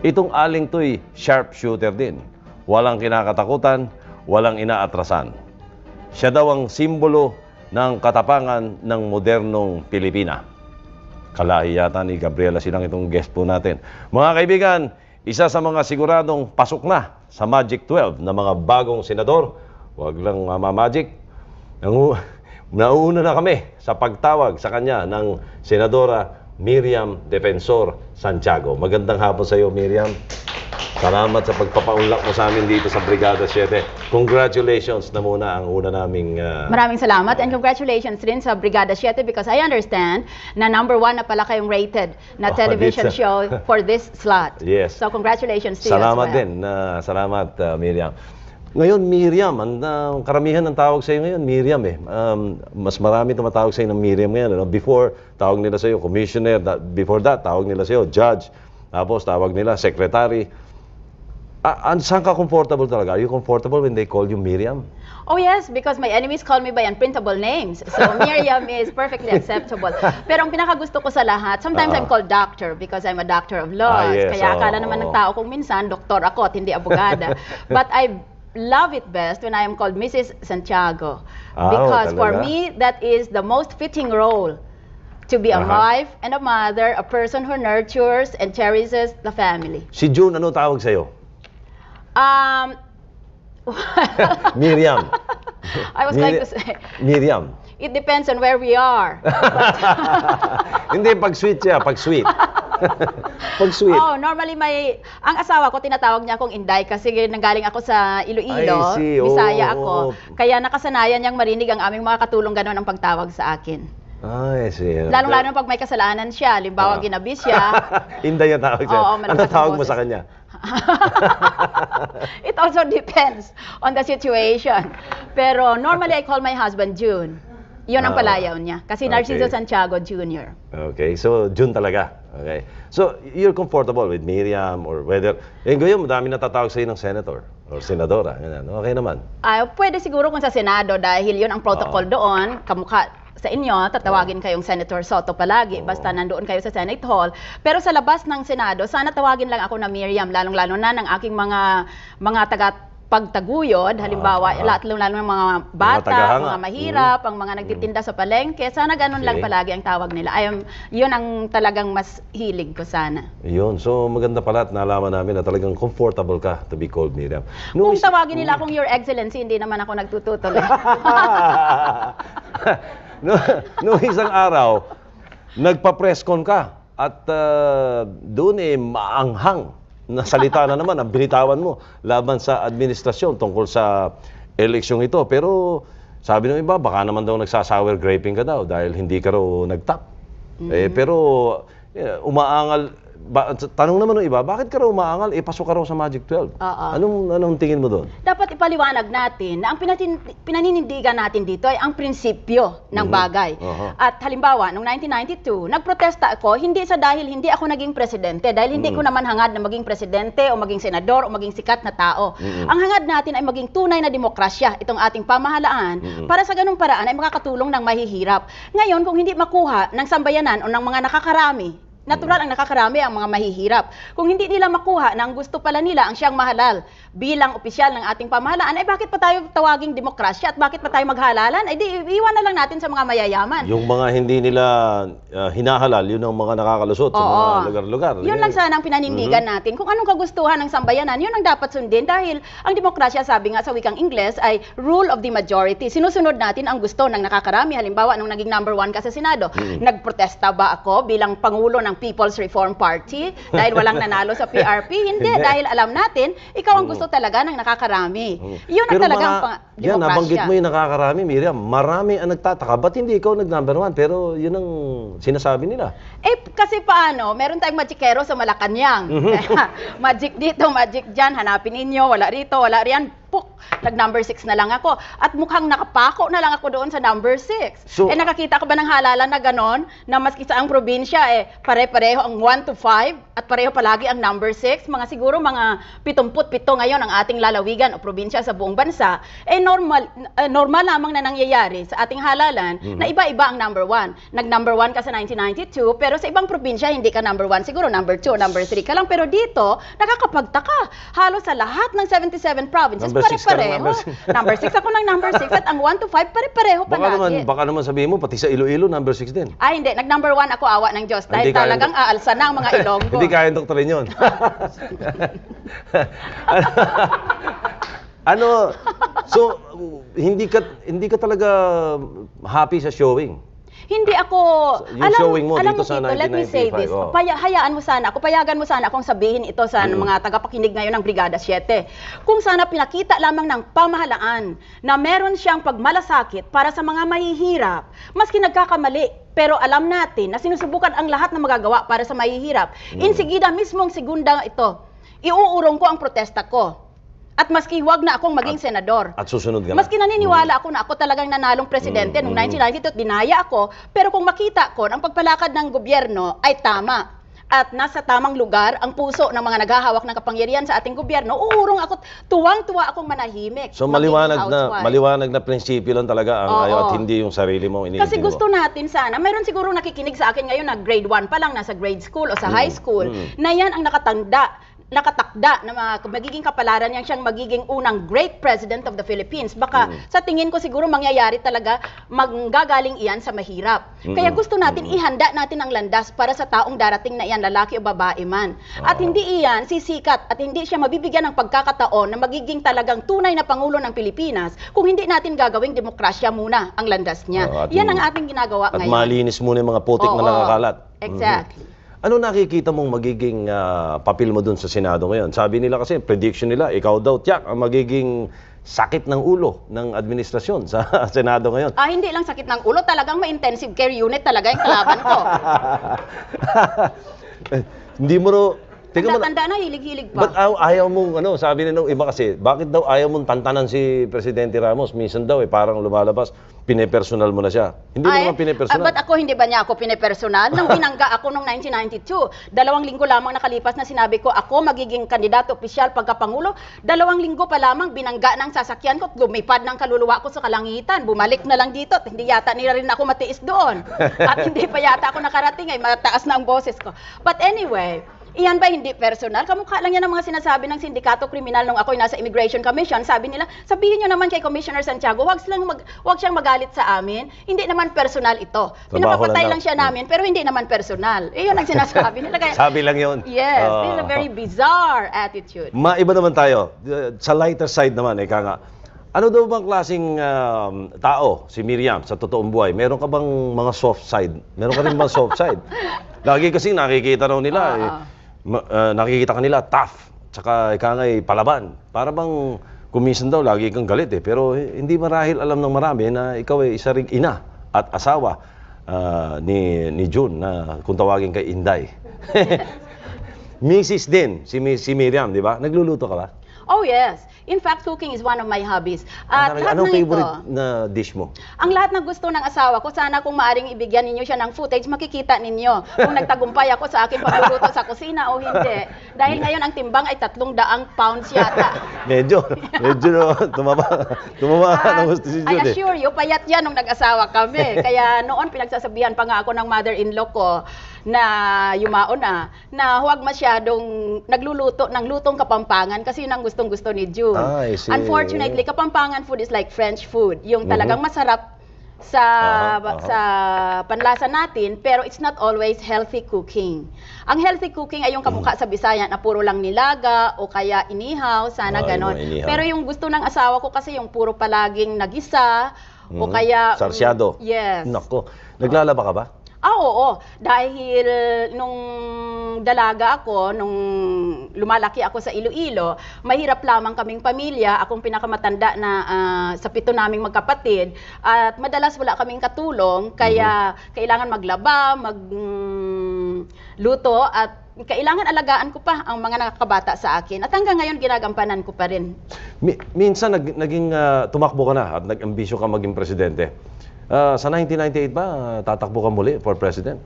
Itong aling to'y sharpshooter din. Walang kinakatakutan, walang inaatrasan. Siya daw ang simbolo ng katapangan ng modernong Pilipina. Kalahi yata ni Gabriela Silang itong guest po natin. Mga kaibigan, isa sa mga siguradong pasok na sa Magic 12 na mga bagong senador, wag lang magic. Nauuna na kami sa pagtawag sa kanya ng Senadora Miriam Defensor Santiago. Magandang hapon sa iyo, Miriam. Salamat sa pagpapaunlak mo sa amin dito sa Brigada 7. Congratulations na muna ang una naming... Maraming salamat and congratulations rin sa Brigada 7 because I understand na #1 na pala kayong rated na television show for this slot. Yes. So congratulations to you as well. Salamat din. Salamat, Miriam. Ngayon, Miriam, ang karamihan ng tawag sa iyo ngayon, Miriam eh. Mas marami tumatawag sa iyo ng Miriam ngayon. Before, tawag nila sa iyo commissioner. Before that, tawag nila sa iyo judge. Tapos, tawag nila secretary. Saan ka comfortable talaga? Are you comfortable when they call you Miriam? Oh yes, because my enemies call me by unprintable names. So Miriam is perfectly acceptable. Pero ang pinakagusto ko sa lahat, sometimes I'm called doctor because I'm a doctor of laws. Yes, Kaya akala naman ng tao kung minsan, doktor ako at hindi abogada. But I love it best when I am called Mrs. Santiago. Because for me, that is the most fitting role. To be a wife and a mother, a person who nurtures and cherishes the family. Si June, ano tawag sa'yo? Miriam. I was going to say, Miriam. it depends on where we are. Hindi, pag-sweet siya, pag-sweet. Pag-sweet. Oh, normally ang asawa ko, tinatawag niya akong Inday kasi nanggaling ako sa Iloilo, Bisaya ako. Kaya nakasanayan niyang marinig ang aming mga katulong gano'n ang pagtawag sa akin. Ay, see. Lalong-lalo pag may kasalanan siya, halimbawa ginabis siya. Inday ang tawag siya. Ano tawag mo sa kanya? It also depends on the situation. Pero normally I call my husband June. Yun ang palayaw niya. Kasi Narciso Santiago Jr. Okay, so June talaga. Okay. So you're comfortable with Miriam or whether... Ngayon, madami natatawag sa'yo ng senator or senadora. Okay naman. Pwede siguro kung sa Senado dahil yun ang protocol doon. Kamukha sa inyo, tatawagin kayong Senator Soto palagi, basta nandoon kayo sa Senate Hall. Pero sa labas ng Senado, sana tawagin lang ako na Miriam, lalong-lalo na ng aking mga taga-pagtaguyod, halimbawa, lalo-lalo ng mga bata, mga mahirap, ang mga nagtitinda sa palengke, sana ganun lang palagi ang tawag nila. Yun ang talagang mas hilig ko sana. Yun, so maganda pala at nalaman namin na talagang comfortable ka to be called Miriam. Kung tawagin nila akong Your Excellency, hindi naman ako nagtututol. Noong isang araw, nagpa-press con ka at doon maanghang na salita na naman ang binitawan mo laban sa administrasyon tungkol sa eleksyong ito. Pero sabi ng iba, baka naman daw nagsasour graping ka daw dahil hindi ka raw nagtap. Pero umaangal. Tanong naman ng iba, bakit ka raw umaangal? Pasok ka raw sa Magic 12. Anong tingin mo doon? Dapat ipaliwanag natin na ang pinaninindigan natin dito ay ang prinsipyo ng bagay. At halimbawa, noong 1992, nagprotesta ako dahil hindi ako naging presidente, dahil hindi ko naman hangad na maging presidente o maging senador o maging sikat na tao. Ang hangad natin ay maging tunay na demokrasya, itong ating pamahalaan, para sa ganung paraan ay makakatulong ng mahihirap. Ngayon, kung hindi makuha ng sambayanan o ng mga nakakarami, natural ang nakakarami ang mga mahihirap. Kung hindi nila makuha na ang gusto pala nila ang siyang mahalal bilang opisyal ng ating pamahalaan, ay bakit pa tayo tawaging demokrasya at bakit pa tayo maghalalan? Ay di, iwan na lang natin sa mga mayayaman. Yung mga hindi nila hinahalal, yun ang mga nakakalusot sa mga lugar-lugar. Yun lang sana ang pinanindigan natin. Kung anong kagustuhan ng sambayanan, yun ang dapat sundin dahil ang demokrasya, sabi nga sa wikang Ingles, ay rule of the majority. Sinusunod natin ang gusto ng nakakarami. Halimbawa, nung naging #1 ka sa Senado, nagprotesta ba ako bilang Pangulo ng People's Reform Party dahil walang nanalo sa PRP? Hindi, dahil alam natin, ikaw ang gusto talaga ng nakakarami. Yun ang talagang demokrasya. Nabanggit mo yung nakakarami, Miriam. Marami ang nagtataka. Ba't hindi ikaw nag-1? Pero yun ang sinasabi nila. Kasi paano? Meron tayong magikero sa Malacanang. Magic dito, magic dyan. Hanapin ninyo. Wala rito, wala riyan. nag-number 6 na lang ako. At mukhang nakapako na lang ako doon sa number 6. So, nakakita ko ba ng halalan na ganon, na maski sa ang probinsya, pare-pareho ang 1 to 5, at pareho palagi ang number 6, siguro mga 77 ngayon ang ating lalawigan o probinsya sa buong bansa, normal lamang na nangyayari sa ating halalan na iba-iba ang number 1. Nag-number 1 ka sa 1992, pero sa ibang probinsya hindi ka number 1, siguro number 2, number 3 ka lang. Pero dito, nakakapagtaka. Halos sa lahat ng 77 provinces, pare-pareho. Number 6 ako ng number 6 at ang 1 to 5 pare-pareho palagi. Baka naman sabihin mo, pati sa Iloilo, number 6 din. Hindi. Nag-number 1 ako, awa ng Diyos. Dahil talagang aalsa na ang mga Ilonggo. Hindi kaya doktorin yun. So, hindi ka talaga happy sa showing? Hindi ako, yung showing mo dito sa 1995. Let me say this. Payagan mo sana akong sabihin ito sa mga tagapakinig ngayon ng Brigada 7. Kung sana pinakita lamang ng pamahalaan na meron siyang pagmalasakit para sa mga mahihirap, maski nagkakamali, pero alam natin na sinusubukan ang lahat na magagawa para sa mahihirap. Insigida mismong segunda ito, iuurong ko ang protesta ko. At maski wag na akong maging senador. At susunod ka na. Maski naniniwala ako na ako talagang nanalong presidente noong 1992 at dinaya ako, pero kung makita ko ang pagpalakad ng gobyerno ay tama at nasa tamang lugar ang puso ng mga naghahawak ng kapangyarihan sa ating gobyerno, uurong ako, tuwang-tuwa akong manahimik. So maliwanag na prinsipyo lang talaga ang ayaw at hindi yung sarili mo iniintindi mo. Kasi gusto natin sana, mayroon siguro nakikinig sa akin ngayon na grade 1 pa lang, nasa grade school o sa high school, na yan ang nakatakda na magiging kapalaran niya siyang magiging unang great president of the Philippines. Baka sa tingin ko siguro mangyayari talaga, manggagaling iyan sa mahirap. Kaya gusto natin ihanda natin ang landas para sa taong darating na iyan, lalaki o babae man. At hindi iyan sisikat at hindi siya mabibigyan ng pagkakataon na magiging talagang tunay na Pangulo ng Pilipinas kung hindi natin gagawing demokrasya muna ang landas niya. Yan ang ating ginagawa ngayon. At malinis muna yung mga putik na nakakalat. Exactly. Ano nakikita mong magiging papel mo dun sa Senado ngayon? Sabi nila kasi, prediction nila, ikaw daw, tiyak, ang magiging sakit ng ulo ng administrasyon sa Senado ngayon. Hindi lang sakit ng ulo, talagang ma-intensive care unit talaga yung kalaban ko. Hindi mo tanda na, hilig-hilig pa. Ba't ayaw mong, sabi nila iba kasi, bakit daw ayaw mong tantanan si Presidente Ramos? Minsan daw, parang lumalabas, pinepersonal mo na siya. Hindi mo naman pinepersonal. Ba't hindi ba niya ako pinepersonal? Nang binangga ako noong 1992, 2 linggo lamang nakalipas na sinabi ko, ako magiging kandidato opisyal pagkapangulo, 2 linggo pa lamang binangga ng sasakyan ko, lumipad ng kaluluwa ko sa kalangitan, bumalik na lang dito, hindi yata nila rin ako matiis doon. At hindi pa yata ako nakarating, mataas na ang boses ko. But anyway, iyan ba hindi personal? Kamukha lang yan ang mga sinasabi ng Sindikato Kriminal nung ako'y nasa Immigration Commission. Sabi nila, sabihin nyo naman kay Commissioner Santiago, wag siyang magalit sa amin. Hindi naman personal ito. Pinapapatay lang siya namin, pero hindi naman personal. Iyon ang sinasabi nila. Kaya, sabi lang yun. Yes, this is a very bizarre attitude. Maiba naman tayo. Sa lighter side naman, nga. Ano daw bang klaseng tao, si Miriam, sa totoong buhay? Meron ka bang mga soft side? Meron ka rin bang soft side? Lagi kasi nakikita raw nila, nakikita ka nila tough, tsaka palaban. Para bang kuminsan daw lagi kang galit pero hindi marahil alam ng marami na ikaw ay isa ring ina at asawa ni June na kung tawagin kay Inday. Mrs. din, si Miriam, di ba? Nagluluto ka ba? Oh yes. In fact, cooking is one of my hobbies. At anong favorite na dish mo? Ang lahat ng gusto ng asawa ko, sana kung maaring ibigyan ninyo siya ng footage, makikita ninyo kung nagtagumpay ako sa aking pagluluto sa kusina o hindi. Dahil ngayon ang timbang ay 300 pounds yata. medyo tumaba ng gusto si Jude. I assure you, payat yan nung nag-asawa kami. Kaya noon pinagsasabihan pa nga ako ng mother-in-law ko na yumaon na huwag masyadong nagluluto ng lutong Kapampangan kasi yun ang gustong-gusto ni Jude. Unfortunately, Kapampangan food is like French food. Yung talagang masarap sa panlasa natin, pero it's not always healthy cooking. Ang healthy cooking ay yung kamukha sa Bisaya na puro lang nilaga o kaya inihaw, sana ganon. Pero yung gusto ng asawa ko kasi yung puro palaging nagisa o kaya sarsyado. Yes. Nako, naglalaba ka ba? Oo. Dahil nung dalaga ako, nung lumalaki ako sa Iloilo, mahirap lamang kaming pamilya. Akong pinakamatanda na sa 7 naming magkapatid. At madalas wala kaming katulong, kaya kailangan maglaba, magluto at kailangan alagaan ko pa ang mga nakakabata sa akin. At hanggang ngayon, ginagampanan ko pa rin. Minsan naging tumakbo ka na at nag-ambisyon ka maging presidente. Sa 1998 ba, tatakbo ka muli for president?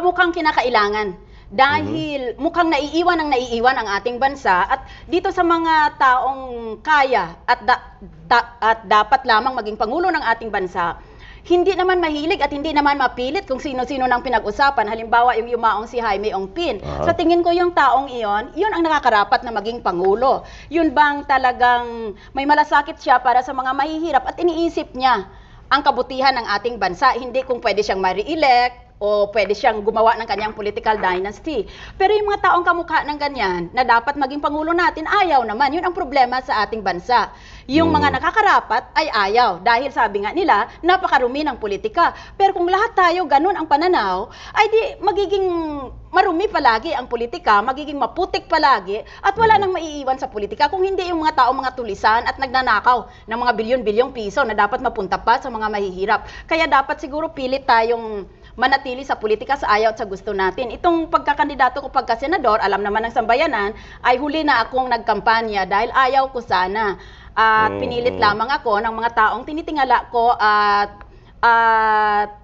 Mukhang kinakailangan. Dahil mukhang naiiwan ang ating bansa at dito sa mga taong kaya at dapat lamang maging pangulo ng ating bansa, hindi naman mahilig at hindi naman mapilit kung sino-sino nang pinag-usapan. Halimbawa, yung yumaong si Jaime Ongpin. Sa tingin ko yung taong iyon ang nakakarapat na maging pangulo. Yun bang talagang may malasakit siya para sa mga mahihirap at iniisip niya ang kabutihan ng ating bansa. Hindi kung pwede siyang ma-re-elect o pwede siyang gumawa ng kanyang political dynasty. Pero yung mga taong kamukha ng ganyan na dapat maging pangulo natin, ayaw naman. Yun ang problema sa ating bansa. Yung mga nakakarapat ay ayaw. Dahil sabi nga nila, napakarumi ng politika. Pero kung lahat tayo ganun ang pananaw, ay di magiging marumi palagi ang politika, magiging maputik palagi, at wala nang maiiwan sa politika kung hindi yung mga taong mga tulisan at nagnanakaw ng mga bilyon-bilyong piso na dapat mapunta pa sa mga mahihirap. Kaya dapat siguro pilit tayong manatili sa politika sa ayaw at sa gusto natin. Itong pagkakandidato ko pagka-senador, alam naman ng sambayanan, ay huli na akong nagkampanya dahil ayaw ko sana. At pinilit lamang ako ng mga taong tinitingala ko at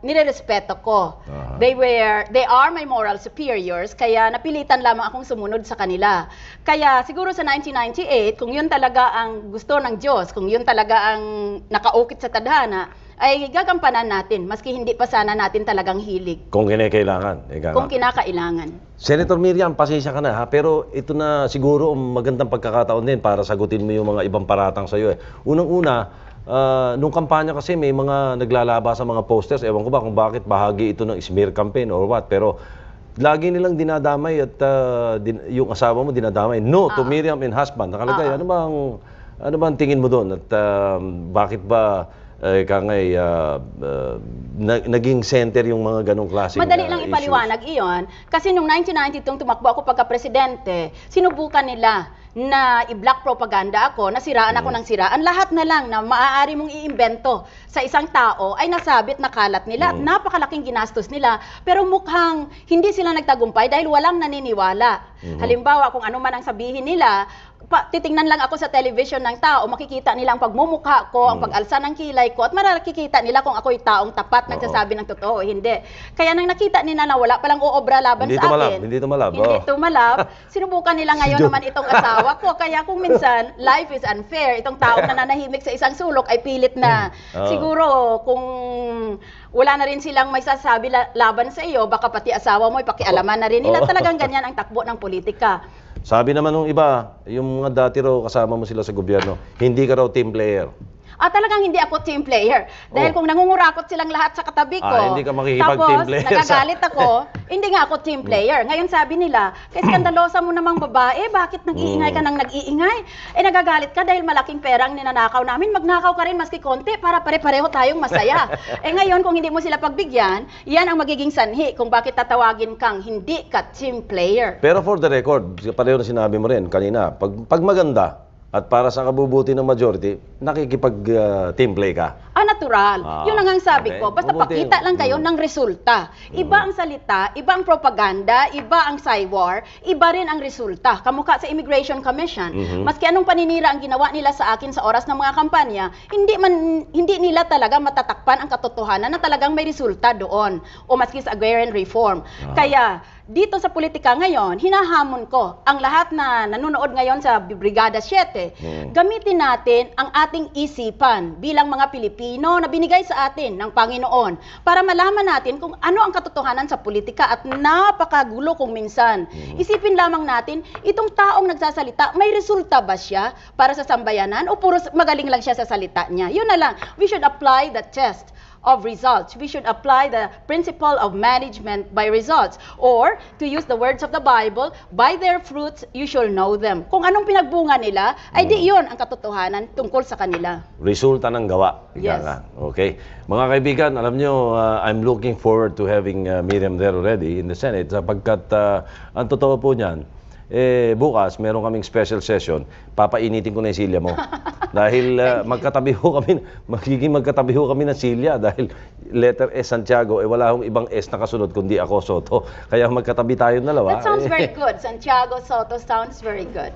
nirerespeto ko. They are my moral superiors, kaya napilitan lamang akong sumunod sa kanila. Kaya siguro sa 1998, kung yun talaga ang gusto ng Diyos, kung yun talaga ang nakaukit sa tadhana, ay gagampanan natin, maski hindi pa sana natin talagang hilig. Kung kinakailangan. Kung kinakailangan. Senator Miriam, pasensya ka na ha, pero ito na siguro magandang pagkakataon din para sagutin mo yung mga ibang paratang sa'yo. Unang-una, nung kampanya kasi may mga naglalaba sa mga posters, ewan ko ba kung bakit bahagi ito ng smear campaign or what, pero lagi nilang dinadamay at yung asawa mo dinadamay. No to Miriam and husband. Nakalagay, ano bang tingin mo doon? At bakit ba naging center yung mga ganong klaseng Madali lang ipaliwanag iyon. Kasi nung 1992 tumakbo ako pagka-presidente, sinubukan nila na i-block propaganda ako, nasiraan ako ng siraan. Lahat na lang na maaari mong iimbento sa isang tao ay nasabit na kalat nila at napakalaking ginastos nila. Pero mukhang hindi sila nagtagumpay dahil walang naniniwala. Halimbawa, kung ano man ang sabihin nila, titingnan lang ako sa television ng tao, makikita nila ang pagmumukha ko, ang pag-alsa ng kilay ko, at makikita nila kung ako'y taong tapat, nagsasabi ng totoo o hindi. Kaya nang nakita nila na wala palang uobra laban sa akin, hindi tumalab, sinubukan nila ngayon naman itong asawa ko. Kaya kung minsan, life is unfair, itong taong nananahimik sa isang sulok ay pilit na. Siguro, kung wala na rin silang may sasabi laban sa iyo, baka pati asawa mo, pakialaman na rin nila. Talagang ganyan ang takbo ng politika. Sabi naman ng iba, yung mga dati raw kasama mo sila sa gobyerno, hindi ka raw team player. Talagang hindi ako team player. Dahil kung nangungurakot silang lahat sa katabi ko, hindi ka makikipag-team player. Tapos nagagalit ako, hindi nga ako team player. Ngayon sabi nila, kaya skandalosa mo namang babae, bakit nag-iingay ka nang nag-iingay? Nagagalit ka dahil malaking pera ang ninanakaw namin, magnakaw ka rin maski konti para pare-pareho tayong masaya. Ngayon kung hindi mo sila pagbigyan, yan ang magiging sanhi kung bakit tatawagin kang hindi ka team player. Pero for the record, pareho na sinabi mo rin kanina, pag maganda, at para sa kabubuti ng majority, nakikipag-team play ka? Natural. Yun ang sabi ko. Basta pakita lang kayo ng resulta. Iba ang salita, iba ang propaganda, iba ang cywar, iba rin ang resulta. Kamukha sa Immigration Commission. Maski anong paninira ang ginawa nila sa akin sa oras ng mga kampanya, hindi nila talaga matatakpan ang katotohanan na talagang may resulta doon. O maski sa agrarian reform. Kaya, dito sa politika ngayon, hinahamon ko ang lahat na nanonood ngayon sa Brigada 7. Gamitin natin ang ating isipan bilang mga Pilipino na binigay sa atin ng Panginoon para malaman natin kung ano ang katotohanan sa politika at napakagulo kung minsan. Isipin lamang natin, itong taong nagsasalita, may resulta ba siya para sa sambayanan o puro magaling lang siya sa salita niya? Yun na lang. We should apply the test of results. We should apply the principle of management by results. Or, to use the words of the Bible, by their fruits you shall know them. Kung anong pinagbunga nila, ay di yun ang katotohanan tungkol sa kanila. Resulta ng gawa. Yes. Okay. Mga kaibigan, alam nyo, I'm looking forward to having Miriam there already in the Senate sapagkat ang totoo po niyan, bukas meron kaming special session, papainitin ko na yung silya mo. Dahil magkatabi ho kami, magiging magkatabi ho kami ng Silya dahil letter S Santiago, wala hong ibang S na kasunod kundi ako, Soto. Kaya magkatabi tayo dalawa. That sounds very good. Santiago Soto sounds very good.